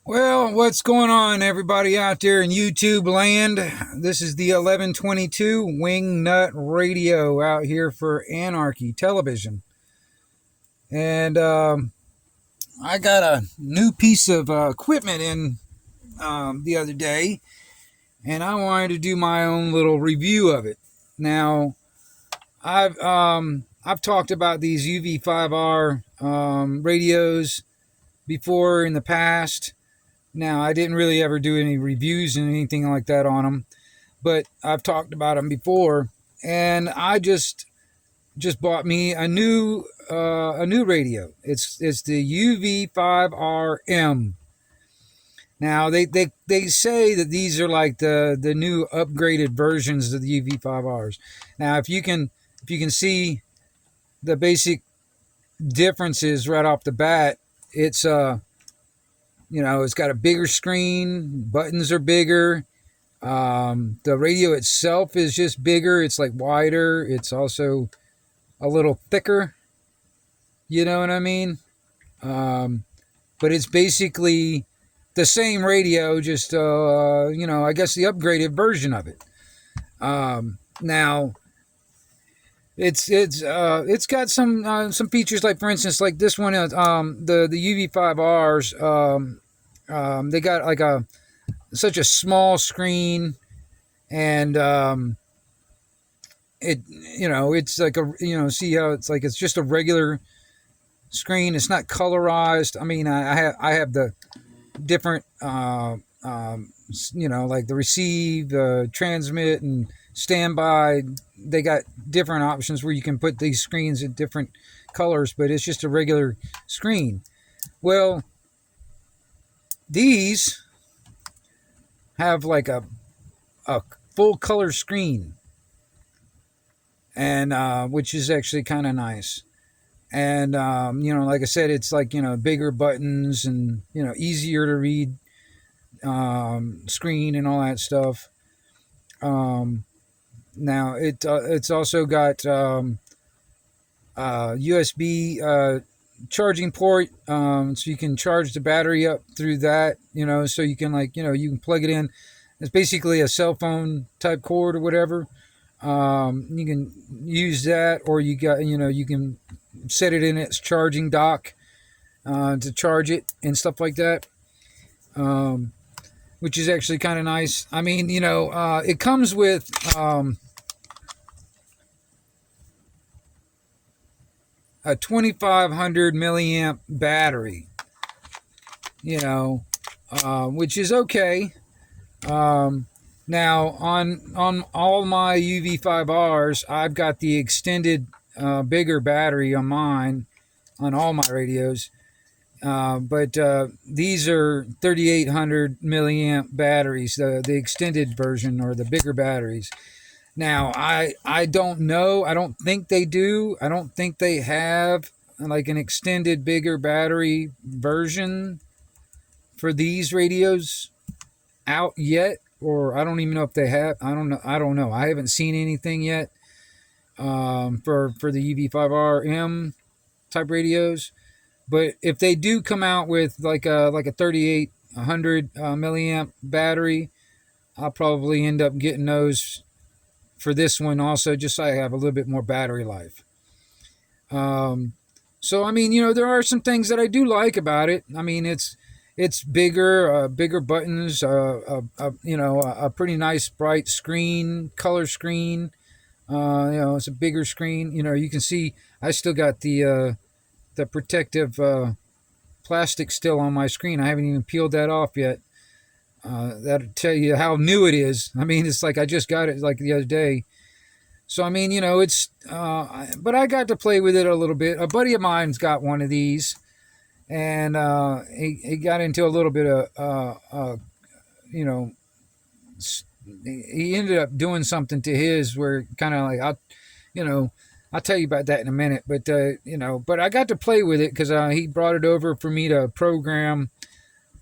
Well, what's going on, everybody out there in YouTube land? This is the 1122 Wingnut Radio out here for Anarchy Television. And I got a new piece of equipment in the other day, and I wanted to do my own little review of it. Now, I've talked about these UV5R radios before in the past. Now, I didn't really ever do any reviews and anything like that on them, but I've talked about them before, and I just bought me a new radio. It's the uv5rm. Now they say that these are like the new upgraded versions of the uv5rs. Now if you can see the basic differences right off the bat, it's it's got a bigger screen, buttons are bigger. The radio itself is just bigger. It's like wider. It's also a little thicker. You know what I mean? But it's basically the same radio, just I guess the upgraded version of it. Now it's got some features, like for instance, like this one, the UV5Rs. They got like such a small screen, and it's like see how it's like it's just a regular screen. It's not colorized. I mean, I have the different like the receive, transmit, and standby. They got different options where you can put these screens in different colors, but it's just a regular screen. Well, these have like a full color screen, and which is actually kind of nice. And like I said, it's like bigger buttons and easier to read screen and all that stuff. Now it's also got USB charging port, so you can charge the battery up through that. So you can you can plug it in. It's basically a cell phone type cord or whatever. You can use that, or you can set it in its charging dock to charge it and stuff like that, which is actually kind of nice. I mean, it comes with a 2500 milliamp battery, which is okay. Now on all my UV5Rs, I've got the extended bigger battery on mine on all my radios. But these are 3800 milliamp batteries, the extended version, or the bigger batteries. Now, I don't know. I don't think they do. I don't think they have like an extended bigger battery version for these radios out yet, or I don't even know if they have. I don't know. I haven't seen anything yet for the UV5RM type radios. But if they do come out with like a 3800 milliamp battery, I'll probably end up getting those for this one also, just so I have a little bit more battery life. So I mean, there are some things that I do like about it. I mean, it's bigger, bigger buttons, a pretty nice bright screen, color screen. It's a bigger screen. You can see I still got the protective plastic still on my screen. I haven't even peeled that off yet. That'll tell you how new it is. I mean, it's like I just got it like the other day. So I mean, it's but I got to play with it a little bit. A buddy of mine's got one of these, and he got into a little bit of he ended up doing something to his where kind of like I'll tell you about that in a minute. But but I got to play with it because he brought it over for me to program,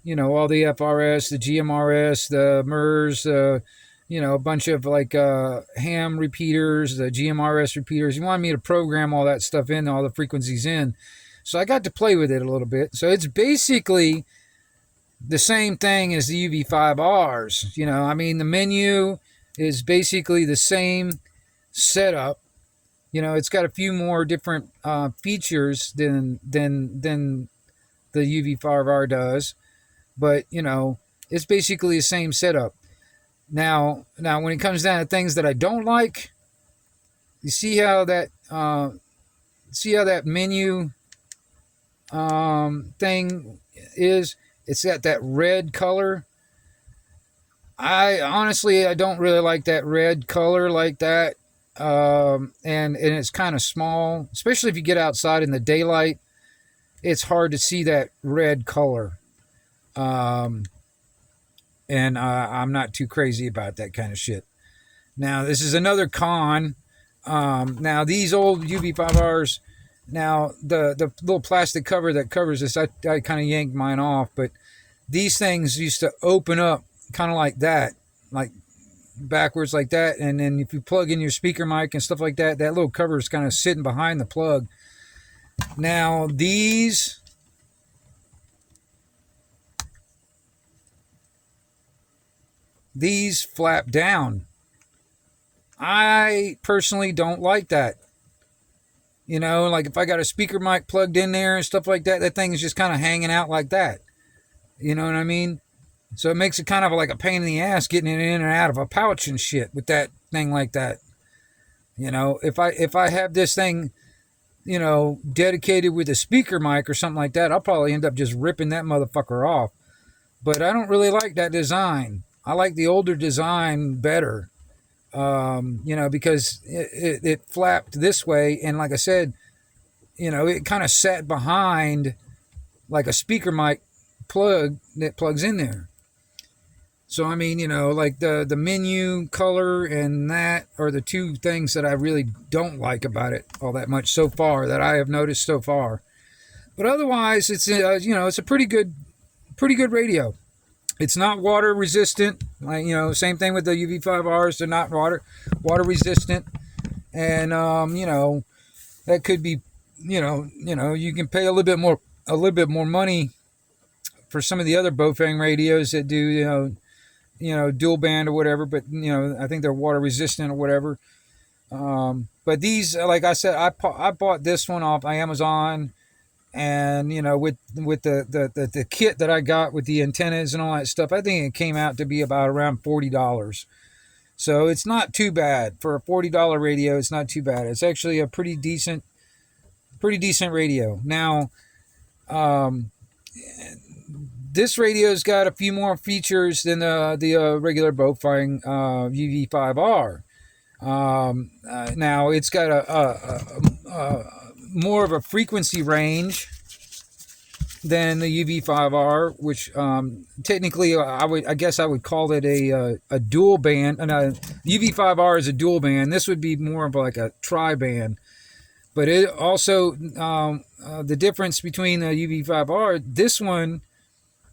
all the FRS, the GMRS, the MERS, a bunch of like ham repeaters, the GMRS repeaters. He wanted me to program all that stuff in, all the frequencies in. So I got to play with it a little bit. So it's basically the same thing as the UV5Rs. You know, I mean, the menu is basically the same setup. You know, it's got a few more different features than the UV5R does, but you know, it's basically the same setup. Now, when it comes down to things that I don't like, you see how that menu thing is. It's got that red color. I don't really like that red color like that. And it's kind of small, especially if you get outside in the daylight. It's hard to see that red color. Um, and I'm not too crazy about that kind of shit. Now, this is another con. Now, these old UV5Rs, now the little plastic cover that covers this, I kind of yanked mine off, but these things used to open up kind of like that, like backwards like that. And then if you plug in your speaker mic and stuff like that, that little cover is kind of sitting behind the plug. Now, these flap down. I personally don't like that. You know, like if I got a speaker mic plugged in there and stuff like that, that thing is just kind of hanging out like that. You know what I mean? So it makes it kind of like a pain in the ass getting it in and out of a pouch and shit with that thing like that. You know, if I have this thing, you know, dedicated with a speaker mic or something like that, I'll probably end up just ripping that motherfucker off. But I don't really like that design. I like the older design better. You know, because it flapped this way, and like I said, you know, it kind of sat behind like a speaker mic plug that plugs in there. So I mean, you know, like the menu color and that are the two things that I really don't like about it all that much so far, that I have noticed so far. But otherwise, it's you know, it's a pretty good radio. It's not water resistant. Like, you know, same thing with the UV5Rs. They're not water resistant, and you know, that could be, you know, you can pay a little bit more money for some of the other baofeng radios that do, you know, dual band or whatever. But you know, I think they're water resistant or whatever. But these, like I said, I bought this one off Amazon. And you know, with the kit that I got with the antennas and all that stuff, I think it came out to be about around $40. So it's not too bad for a $40 radio. It's not too bad. It's actually a pretty decent radio. Now, this radio's got a few more features than the regular baofeng UV5R. Now it's got a more of a frequency range than the UV5R, which technically I guess I would call it a dual band. And UV5R is a dual band. This would be more of like a tri-band. But it also the difference between the UV5R, this one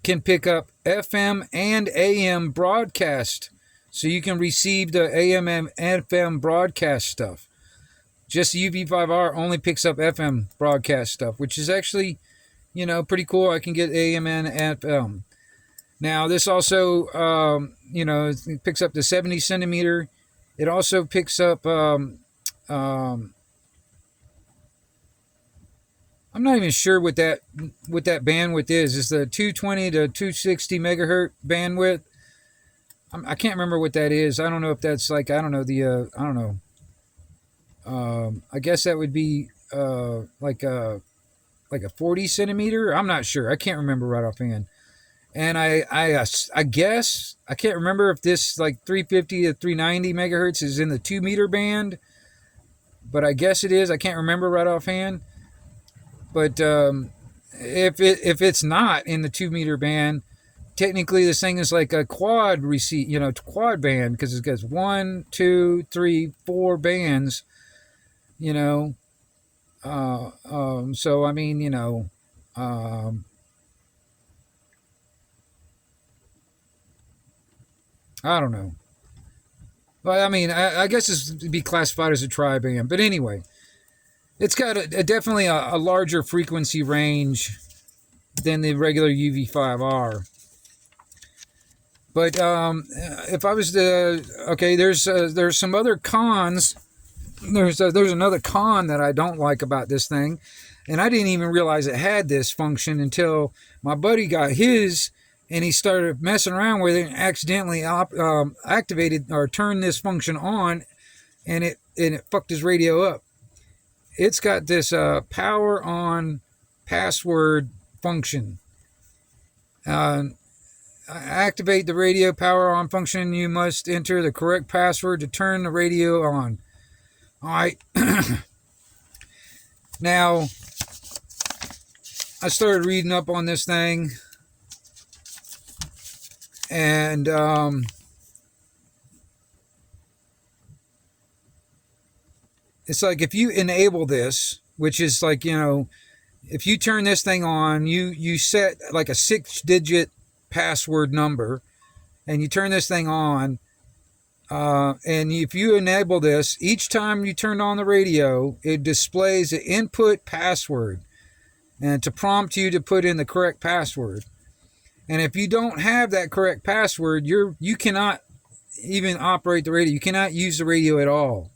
can pick up FM and AM broadcast, so you can receive the AM and FM broadcast stuff. Just the UV5R only picks up FM broadcast stuff, which is actually, you know, pretty cool. I can get AM and FM. Now, this also, you know, it picks up the 70 centimeter. It also picks up, I'm not even sure what that bandwidth is. Is the 220 to 260 megahertz bandwidth? I can't remember what that is. I don't know if that's like, I don't know. I guess that would be like a 40 centimeter. I'm not sure. I can't remember right offhand. And I guess I can't remember if this like 350 to 390 megahertz is in the 2 meter band, but I guess it is. I can't remember right offhand. But if it's not in the 2 meter band, technically this thing is like a quad receipt, you know, quad band, because it gets 1, 2, 3, 4 bands. You know, so I mean, you know, I don't know. But I mean, I guess this would be classified as a tri-band. But anyway, it's got definitely a larger frequency range than the regular UV5R. But if I was to, okay, there's some other cons. There's another con that I don't like about this thing, and I didn't even realize it had this function until my buddy got his, and he started messing around with it and accidentally activated or turned this function on, and it fucked his radio up. It's got this power on password function. Activate the radio power on function. You must enter the correct password to turn the radio on. All right. Now, I started reading up on this thing, and it's like if you enable this, which is like, if you turn this thing on, you set like a 6-digit password number, and you turn this thing on, and if you enable this, each time you turn on the radio, it displays the input password and to prompt you to put in the correct password. And if you don't have that correct password, you cannot even operate the radio. You cannot use the radio at all.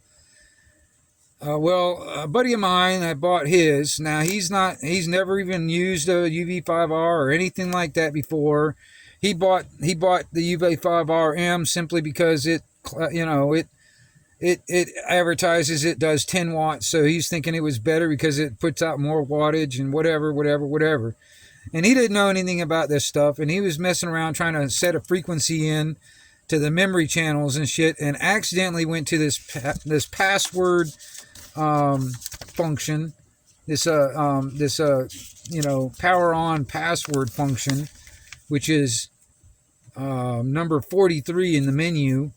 Well, a buddy of mine that bought his, now he's never even used a uv5r or anything like that before. He bought the uv5rm simply because it advertises it does 10 watts, so he's thinking it was better because it puts out more wattage and whatever. And he didn't know anything about this stuff, and he was messing around trying to set a frequency in to the memory channels and shit, and accidentally went to this password function, this power on password function, which is number 43 in the menu,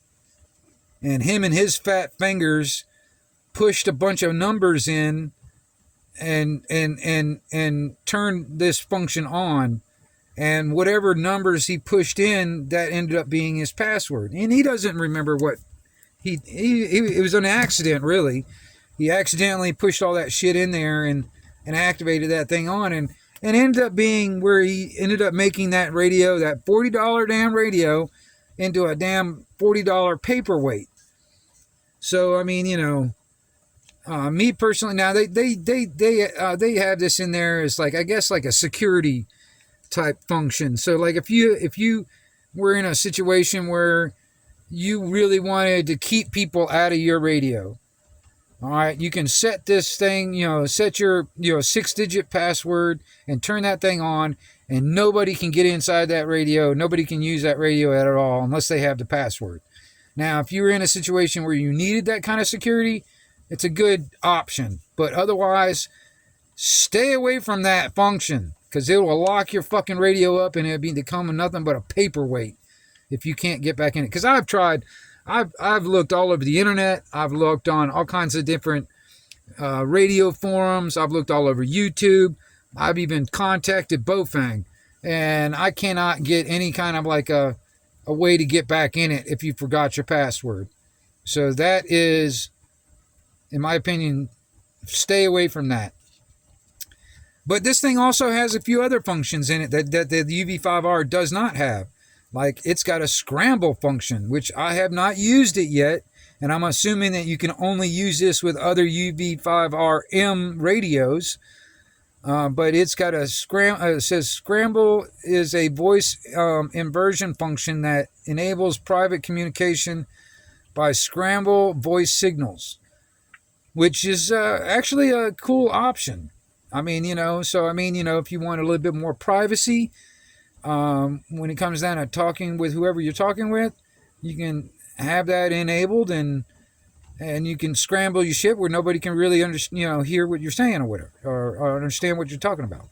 and him and his fat fingers pushed a bunch of numbers in and turned this function on, and whatever numbers he pushed in, that ended up being his password. And he doesn't remember what it was an accident, really. He accidentally pushed all that shit in there and activated that thing on, and ended up being where he ended up making that radio, that $40 damn radio, into a damn $40 paperweight. So I mean, me personally, now they have this in there as like, I guess, like a security type function. So like if you were in a situation where you really wanted to keep people out of your radio, all right, you can set this thing, set your 6-digit password and turn that thing on, and nobody can get inside that radio. Nobody can use that radio at all unless they have the password. Now, if you were in a situation where you needed that kind of security, it's a good option. But otherwise, stay away from that function, because it will lock your fucking radio up and it'll become nothing but a paperweight if you can't get back in it. Because I've tried. I've looked all over the internet. I've looked on all kinds of different radio forums. I've looked all over YouTube. I've even contacted baofeng, and I cannot get any kind of like a way to get back in it if you forgot your password. So that is, in my opinion, stay away from that. But this thing also has a few other functions in it that the uv5r does not have. Like, it's got a scramble function, which I have not used it yet, and I'm assuming that you can only use this with other uv5rm radios. But it's got a scramble. It says scramble is a voice inversion function that enables private communication by scramble voice signals, which is actually a cool option. I mean, if you want a little bit more privacy, when it comes down to talking with whoever you're talking with, you can have that enabled, and you can scramble your shit where nobody can really hear what you're saying or whatever, or understand what you're talking about.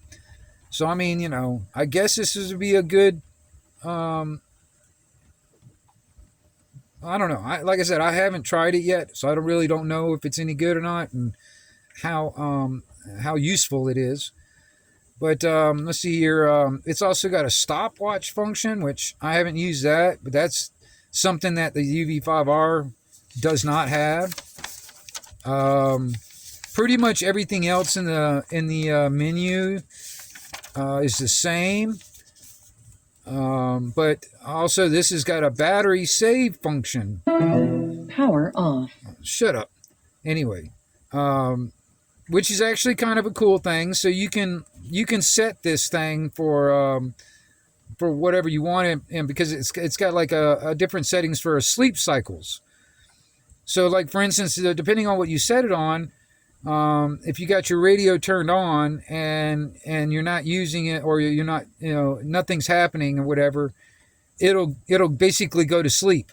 So I mean, I guess this would be a good, I don't know. Like I said, I haven't tried it yet, so I really don't know if it's any good or not, and how useful it is. But let's see here. It's also got a stopwatch function, which I haven't used that, but that's something that the uv5r does not have. Pretty much everything else in the menu is the same. But also this has got a battery save function. Power off. Shut up. Anyway, which is actually kind of a cool thing. So you can set this thing for whatever you want it, and because it's got like a different settings for sleep cycles. So like for instance, depending on what you set it on, if you got your radio turned on and you're not using it, or you're not, nothing's happening or whatever, it'll basically go to sleep.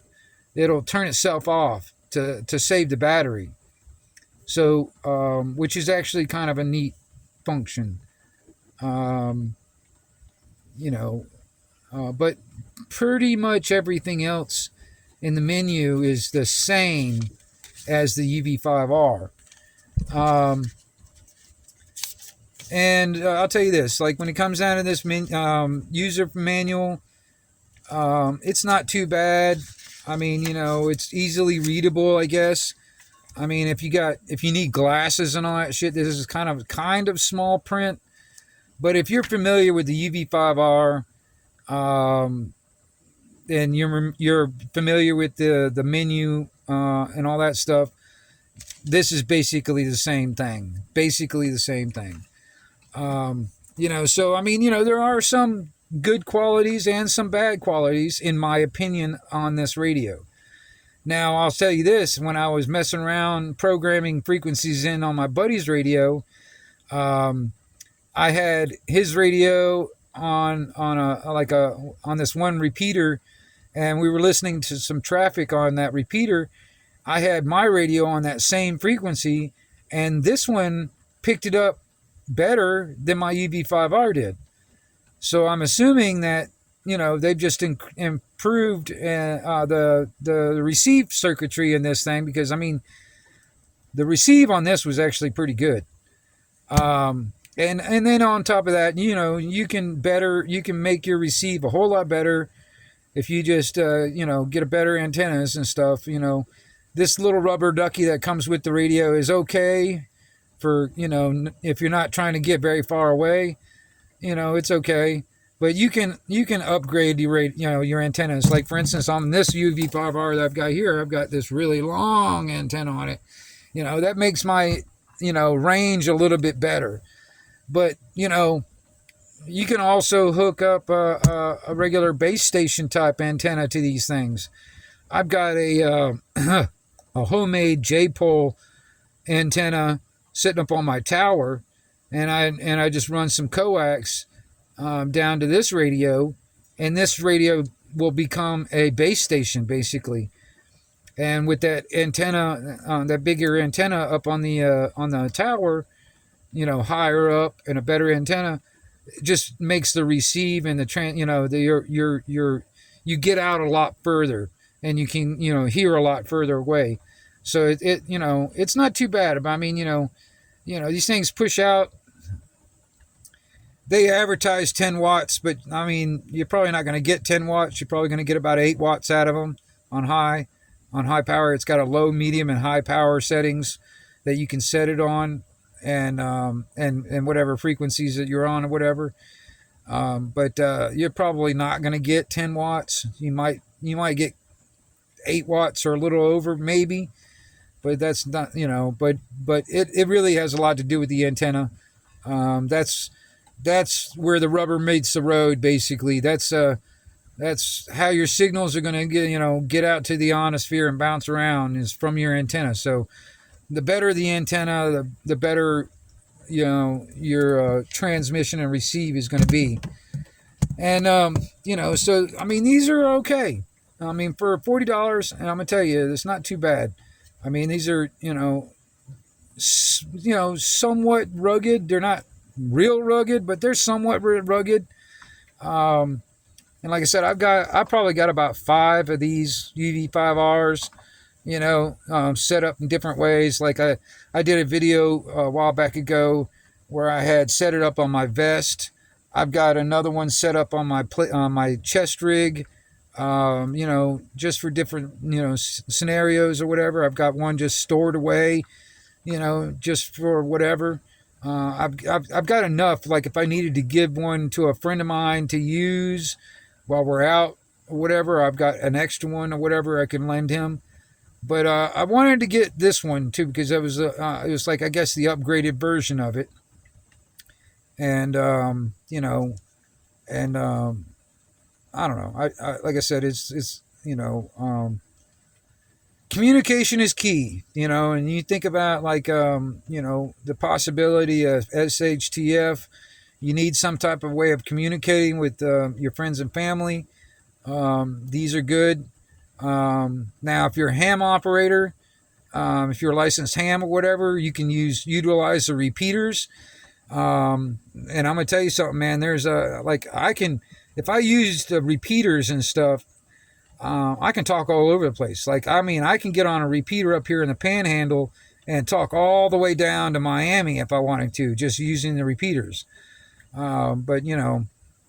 It'll turn itself off to save the battery. So which is actually kind of a neat function. Um, but pretty much everything else in the menu is the same as the UV5R. And I'll tell you this, like when it comes down to this user manual, it's not too bad. I mean, it's easily readable, I guess. I mean, if you need glasses and all that shit, this is kind of small print. But if you're familiar with the UV5R, and you're familiar with the menu and all that stuff, this is basically the same thing. So I mean, there are some good qualities and some bad qualities, in my opinion, on this radio. Now, I'll tell you this: when I was messing around programming frequencies in on my buddy's radio, I had his radio on this one repeater, and we were listening to some traffic on that repeater. I had my radio on that same frequency, and this one picked it up better than my UV5R did. So I'm assuming that they've just improved the receive circuitry in this thing, because I mean the receive on this was actually pretty good. And then on top of that, you can make your receive a whole lot better if you just get a better antennas and stuff. This little rubber ducky that comes with the radio is okay for if you're not trying to get very far away. It's okay. But you can upgrade your antennas. Like for instance, on this UV5R that I've got here, I've got this really long antenna on it. That makes my range a little bit better. But you can also hook up a regular base station type antenna to these things. I've got a a homemade J-pole antenna sitting up on my tower, and I just run some coax down to this radio, and this radio will become a base station basically. And with that antenna, that bigger antenna up on the tower, higher up, and a better antenna, just makes the receive and you get out a lot further, and you can hear a lot further away. So it's not too bad. I mean, these things push out. They advertise 10 watts, but I mean, you're probably not going to get 10 watts. You're probably going to get about 8 watts out of them on high power. It's got a low, medium, and high power settings that you can set it on, and whatever frequencies that you're on or whatever. But you're probably not going to get 10 watts. You might get 8 watts or a little over maybe, but that's not, but it really has a lot to do with the antenna. That's where the rubber meets the road, basically. That's how your signals are going to get out to the ionosphere and bounce around, is from your antenna. So the better the antenna, the better your transmission and receive is going to be. And so I mean, these are okay. I mean, for $40, and I'm gonna tell you, it's not too bad. I mean, these are somewhat rugged. They're not real rugged, but they're somewhat rugged. And like I said, I probably got about 5 of these UV5Rs, set up in different ways. Like I did a video a while back ago where I had set it up on my vest. I've got another one set up on my chest rig, just for different, scenarios or whatever. I've got one just stored away, just for whatever. I've got enough, like if I needed to give one to a friend of mine to use, while we're out or whatever. I've got an extra one or whatever I can lend him. But I wanted to get this one too because it was like, I guess, the upgraded version of it. And and I don't know. I like I said, it's communication is key, and you think about like the possibility of SHTF. You need some type of way of communicating with your friends and family. These are good. Now, if you're a ham operator, if you're a licensed ham or whatever, you can utilize the repeaters. And I'm gonna tell you something, man. There's if I use the repeaters and stuff, I can talk all over the place. Like, I mean, I can get on a repeater up here in the Panhandle and talk all the way down to Miami if I wanted to, just using the repeaters. But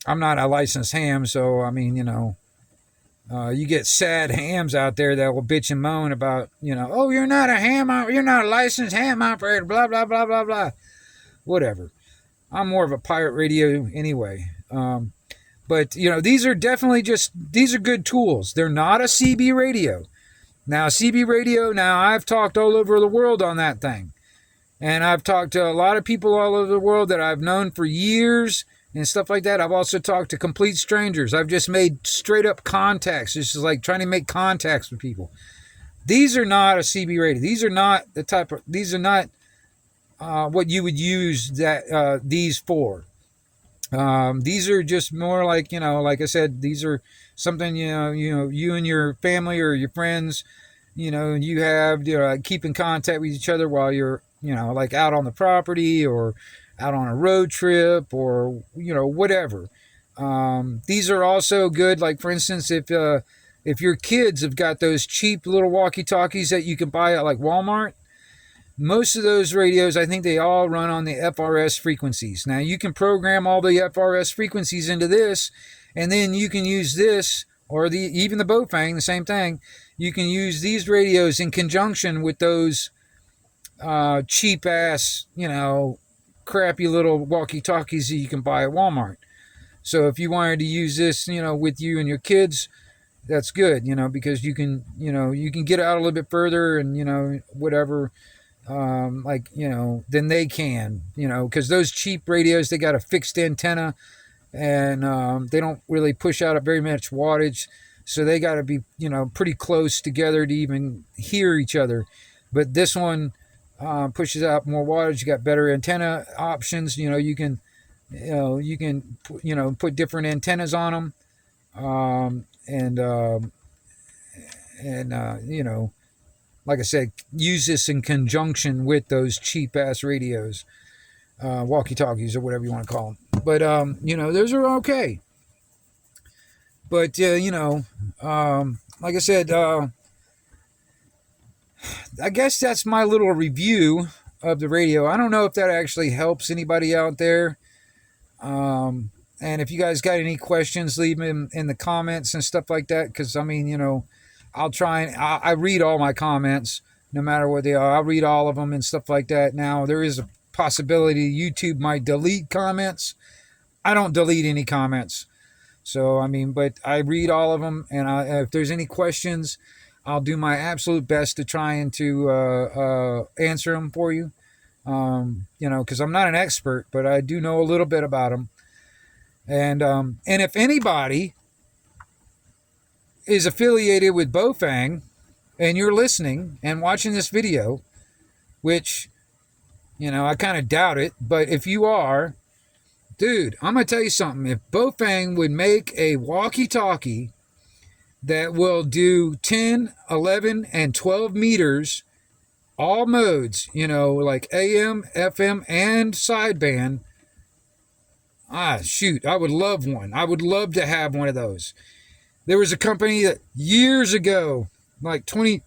I'm not a licensed ham, so I mean, you get sad hams out there that will bitch and moan about, oh, you're not a licensed ham operator, blah blah blah blah blah, whatever. I'm more of a pirate radio anyway. But these are good tools. They're not a CB radio. Now, CB radio, I've talked all over the world on that thing. And I've talked to a lot of people all over the world that I've known for years and stuff like that. I've also talked to complete strangers. I've just made straight up contacts. This is like trying to make contacts with people. These are not a CB radio. These are not what you would use these for. These are just more like, like I said, these are something, you and your family or your friends, you have, keep in contact with each other while you're, like out on the property or out on a road trip or, whatever. These are also good. Like, for instance, if your kids have got those cheap little walkie-talkies that you can buy at like Walmart, most of those radios, I think they all run on the FRS frequencies. Now, you can program all the FRS frequencies into this, and then you can use this, or even the baofeng, the same thing. You can use these radios in conjunction with those cheap-ass, crappy little walkie-talkies that you can buy at Walmart. So if you wanted to use this, with you and your kids, that's good, because you can get out a little bit further and, whatever, than they can, because those cheap radios, they got a fixed antenna and they don't really push out very much wattage, so they got to be pretty close together to even hear each other. But this one pushes out more wattage. You got better antenna options. You can put different antennas on them, like I said, use this in conjunction with those cheap ass radios, walkie-talkies or whatever you want to call them. But those are okay. But like I said, I guess that's my little review of the radio. I don't know if that actually helps anybody out there. And if you guys got any questions, leave them in the comments and stuff like that. Because I mean, I'll try and I read all my comments, no matter what they are. I'll read all of them and stuff like that. Now, there is a possibility YouTube might delete comments. I don't delete any comments. So, I mean, but I read all of them. And if there's any questions, I'll do my absolute best to try and to answer them for you. Because I'm not an expert, but I do know a little bit about them. And if anybody is affiliated with baofeng and you're listening and watching this video, which I kind of doubt it, but if you are, dude, I'm gonna tell you something. If baofeng would make a walkie-talkie that will do 10, 11, and 12 meters, all modes, like AM, FM, and sideband, shoot, I would love one. I would love to have one of those. There was a company that years ago, like 20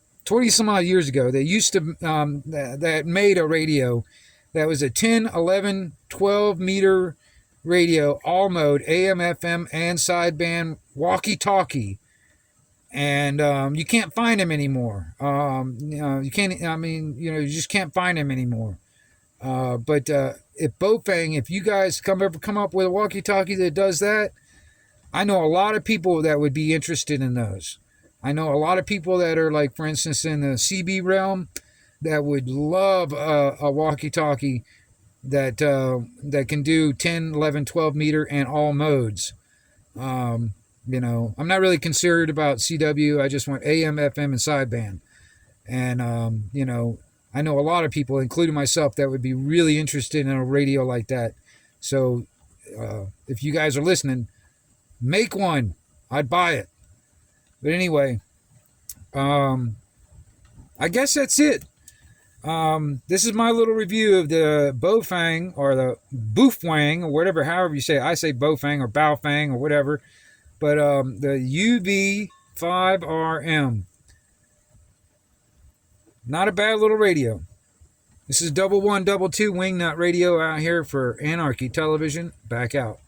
some odd years ago, they used to, that made a radio that was a 10, 11, 12 meter radio, all mode, AM, FM, and sideband walkie-talkie. And you can't find them anymore. You can't, you just can't find them anymore. But if baofeng, if you guys come up with a walkie-talkie that does that, I know a lot of people that would be interested in those. I know a lot of people that are like, for instance, in the CB realm that would love a walkie-talkie that can do 10, 11, 12 meter and all modes. You know, I'm not really concerned about CW. I just want AM, FM, and sideband. And, you know, I know a lot of people, including myself, that would be really interested in a radio like that. So if you guys are listening, make one. I'd buy it. But anyway, I guess that's it. This is my little review of the baofeng or the baofeng or whatever, however you say it. I say baofeng or baofeng or whatever. But the uv5rm. Not a bad little radio. This is 1122 Wingnut Radio out here for Anarchy Television. Back out.